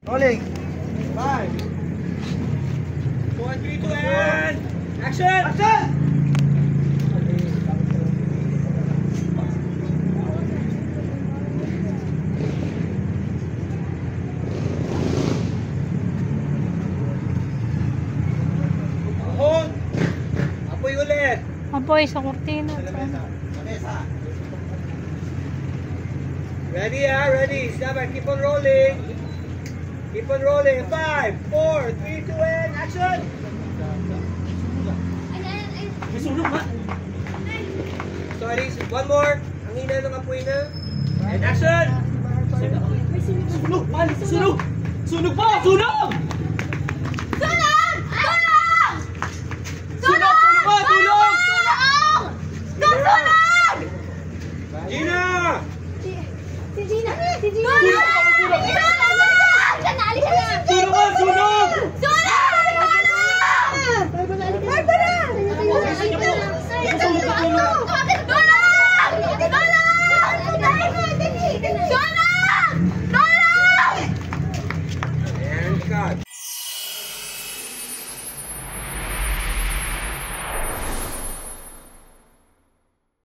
Rolling. 5, 4, 3, 2, and action! Action! Hold! Apoy ulit! Apoy sa kurtina. Ready, ready. Stand by. Keep on rolling. Keep on rolling. 5, 4, 3, 2, and action! Sorry, one more. Ang hina ng apoy na. And action! Sunog! Sunog! Sunog pa! Sunog! Tulong! Tulong! Sunog! Sunog pa! Tulong! Tulong! Gina! Si Gina! Si Gina! Sunog! Sunog!